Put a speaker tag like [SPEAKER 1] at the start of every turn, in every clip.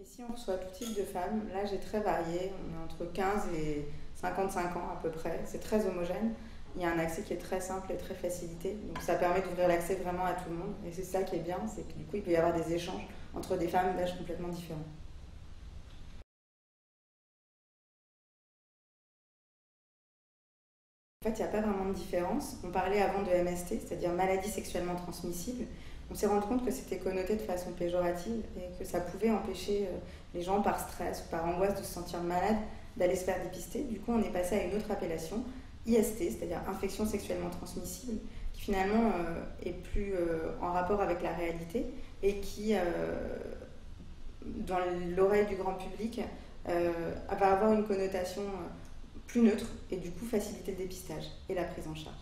[SPEAKER 1] Ici, on reçoit tout type de femmes. L'âge est très varié. On est entre 15 et 55 ans à peu près. C'est très homogène. Il y a un accès qui est très simple et très facilité. Donc ça permet d'ouvrir l'accès vraiment à tout le monde. Et c'est ça qui est bien, c'est que du coup, il peut y avoir des échanges entre des femmes d'âge complètement différents. En fait, il n'y a pas vraiment de différence. On parlait avant de MST, c'est-à-dire maladie sexuellement transmissible. On s'est rendu compte que c'était connoté de façon péjorative et que ça pouvait empêcher les gens par stress ou par angoisse de se sentir malades d'aller se faire dépister. Du coup, on est passé à une autre appellation, IST, c'est-à-dire infection sexuellement transmissible, qui finalement est plus en rapport avec la réalité et qui, dans l'oreille du grand public, va avoir une connotation plus neutre et du coup faciliter le dépistage et la prise en charge.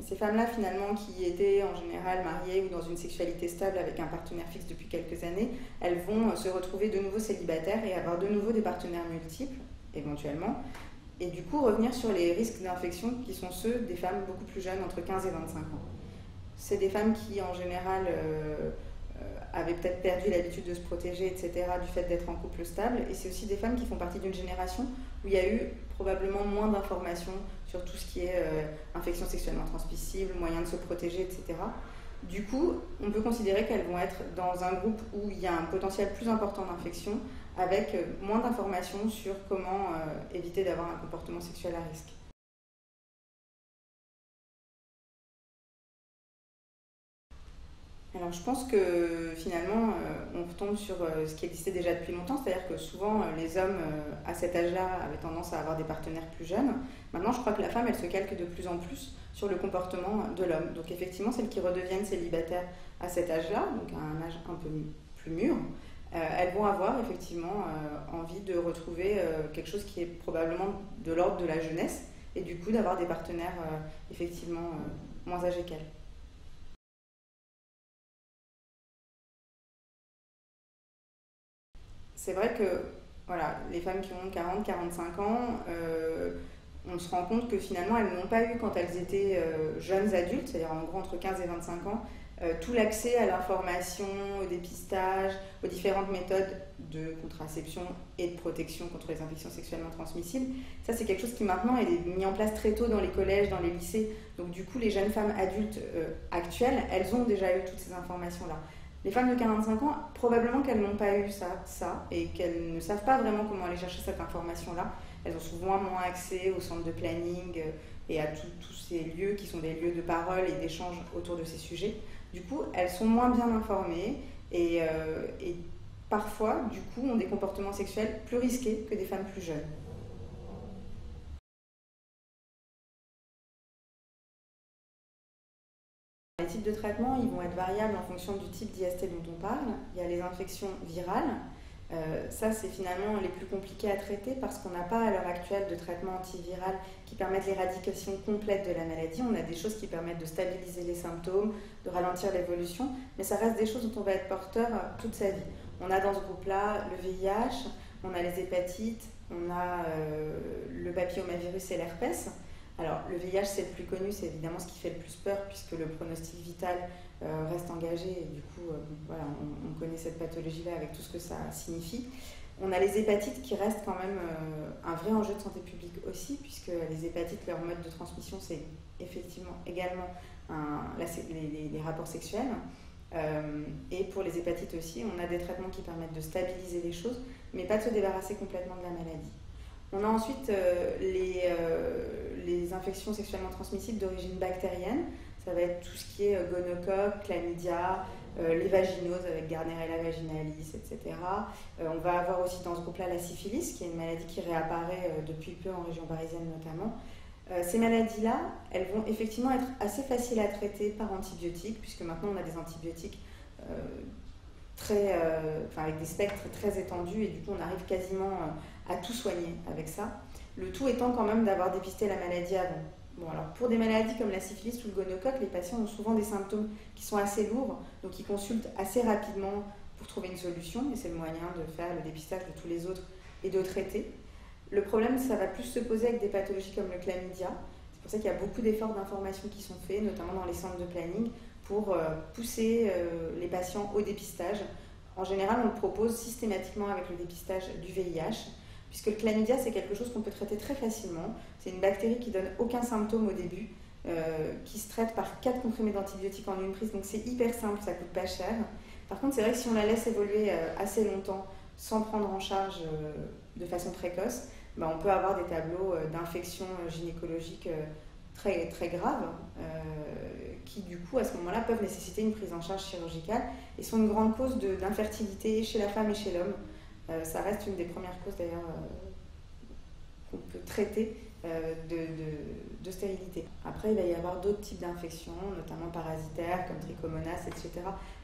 [SPEAKER 1] Ces femmes-là, finalement, qui étaient en général mariées ou dans une sexualité stable avec un partenaire fixe depuis quelques années, elles vont se retrouver de nouveau célibataires et avoir de nouveau des partenaires multiples, éventuellement, et du coup revenir sur les risques d'infection qui sont ceux des femmes beaucoup plus jeunes, entre 15 et 25 ans. C'est des femmes qui, en général, avaient peut-être perdu l'habitude de se protéger, etc., du fait d'être en couple stable. Et c'est aussi des femmes qui font partie d'une génération où il y a eu probablement moins d'informations sur tout ce qui est infection sexuellement transmissible, moyens de se protéger, etc. Du coup, on peut considérer qu'elles vont être dans un groupe où il y a un potentiel plus important d'infection, avec moins d'informations sur comment éviter d'avoir un comportement sexuel à risque. Alors je pense que finalement on retombe sur ce qui existait déjà depuis longtemps, c'est-à-dire que souvent les hommes à cet âge-là avaient tendance à avoir des partenaires plus jeunes. Maintenant je crois que la femme elle se calque de plus en plus sur le comportement de l'homme. Donc effectivement celles qui redeviennent célibataires à cet âge-là, donc à un âge un peu plus mûr, elles vont avoir effectivement envie de retrouver quelque chose qui est probablement de l'ordre de la jeunesse et du coup d'avoir des partenaires effectivement moins âgés qu'elles. C'est vrai que voilà, les femmes qui ont 40-45 ans, on se rend compte que finalement elles n'ont pas eu quand elles étaient jeunes adultes, c'est-à-dire en gros entre 15 et 25 ans, tout l'accès à l'information, au dépistage, aux différentes méthodes de contraception et de protection contre les infections sexuellement transmissibles. Ça c'est quelque chose qui maintenant est mis en place très tôt dans les collèges, dans les lycées. Donc du coup les jeunes femmes adultes actuelles, elles ont déjà eu toutes ces informations-là. Les femmes de 45 ans, probablement qu'elles n'ont pas eu ça, et qu'elles ne savent pas vraiment comment aller chercher cette information-là. Elles ont souvent moins accès au centre de planning et à tous ces lieux qui sont des lieux de parole et d'échange autour de ces sujets. Du coup, elles sont moins bien informées et parfois, du coup, ont des comportements sexuels plus risqués que des femmes plus jeunes. Les types de traitements, ils vont être variables en fonction du type d'IST dont on parle. Il y a les infections virales. Ça, c'est finalement les plus compliqués à traiter parce qu'on n'a pas à l'heure actuelle de traitement antiviral qui permettent l'éradication complète de la maladie. On a des choses qui permettent de stabiliser les symptômes, de ralentir l'évolution, mais ça reste des choses dont on va être porteur toute sa vie. On a dans ce groupe-là le VIH, on a les hépatites, on a le papillomavirus et l'herpès. Alors, le VIH, c'est le plus connu, c'est évidemment ce qui fait le plus peur, puisque le pronostic vital reste engagé, et du coup, voilà, on connaît cette pathologie-là avec tout ce que ça signifie. On a les hépatites qui restent quand même un vrai enjeu de santé publique aussi, puisque les hépatites, leur mode de transmission, c'est effectivement également les rapports sexuels. Et pour les hépatites aussi, on a des traitements qui permettent de stabiliser les choses, mais pas de se débarrasser complètement de la maladie. On a ensuite les infections sexuellement transmissibles d'origine bactérienne. Ça va être tout ce qui est gonocoque, chlamydia, les vaginoses avec Gardnerella vaginalis, etc. On va avoir aussi dans ce groupe-là la syphilis, qui est une maladie qui réapparaît depuis peu en région parisienne notamment. Ces maladies-là, elles vont effectivement être assez faciles à traiter par antibiotiques, puisque maintenant on a des antibiotiques avec des spectres très étendus et du coup on arrive quasiment à tout soigner avec ça. Le tout étant quand même d'avoir dépisté la maladie avant. Bon, alors pour des maladies comme la syphilis ou le gonocoque, les patients ont souvent des symptômes qui sont assez lourds, donc ils consultent assez rapidement pour trouver une solution, et c'est le moyen de faire le dépistage de tous les autres et de traiter. Le problème, ça va plus se poser avec des pathologies comme le chlamydia. C'est pour ça qu'il y a beaucoup d'efforts d'information qui sont faits, notamment dans les centres de planning, pour pousser les patients au dépistage. En général, on le propose systématiquement avec le dépistage du VIH, puisque le chlamydia, c'est quelque chose qu'on peut traiter très facilement. C'est une bactérie qui donne aucun symptôme au début, qui se traite par 4 comprimés d'antibiotiques en une prise, donc c'est hyper simple, ça coûte pas cher. Par contre, c'est vrai que si on la laisse évoluer assez longtemps, sans prendre en charge de façon précoce, on peut avoir des tableaux d'infections gynécologiques très, très graves, qui du coup à ce moment-là peuvent nécessiter une prise en charge chirurgicale et sont une grande cause d'infertilité chez la femme et chez l'homme. Ça reste une des premières causes d'ailleurs qu'on peut traiter de stérilité. Après, il va y avoir d'autres types d'infections, notamment parasitaires comme trichomonas, etc.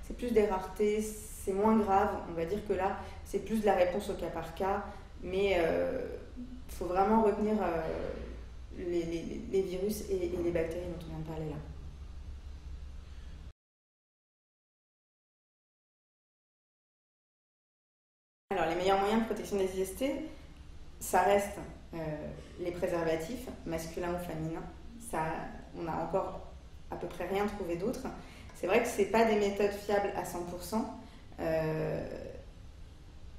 [SPEAKER 1] C'est plus des raretés, c'est moins grave. On va dire que là, c'est plus de la réponse au cas par cas, mais il faut vraiment retenir les virus et les bactéries dont on vient de parler là. Alors, les meilleurs moyens de protection des IST, ça reste les préservatifs, masculins ou féminins. Ça, on n'a encore à peu près rien trouvé d'autre. C'est vrai que ce n'est pas des méthodes fiables à 100%.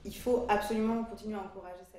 [SPEAKER 1] Il faut absolument continuer à encourager ça.